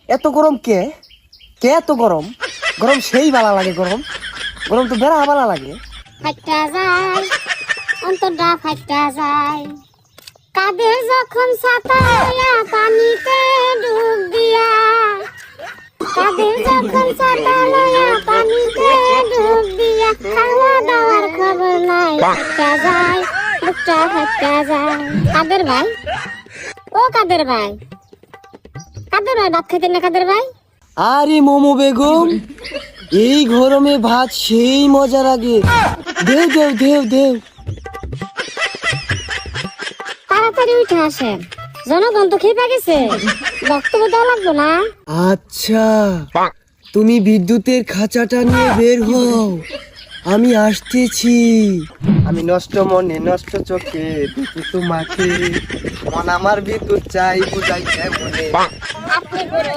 এত গরম কে কে এত গরম? গরম সেই ভালো লাগে, গরম গরম তো বেড়া ভালো লাগে। ফাইটা যায় অন্তরটা ফাইটা যায়, কাদের যখন ছাতা লইয়া পানিতে ডুব দিয়া, কাদের যখন ছাতা লইয়া পানিতে ডুব দিয়া, খাওয়া দাওয়ার খবর নাই, ফাইটা যায় বুকটা ফাইটা যায়। কাদের ভাই, ও কাদের ভাই, কাদের ভাই ভাত খাইতেন না কাদের ভাই? আরে মোমো বেগম, এই গরমে ভাত সেই মজা লাগে। দেও দেও দেও দেও। তাড়াতাড়ি উঠে আসেন, জনগণ তো খেয়ে গেছে, বক্তব্য দেওয়া লাগবে না। আচ্ছা, তুমি বিদ্যুতের খাঁচাটা নিয়ে বের হও, আমি আসতেছি। আমি নষ্ট মনে নষ্ট চোখে দেখি তোমাকে, মন আমার বিদ্যুৎ চাই বুঝাই কেমনে। আপনি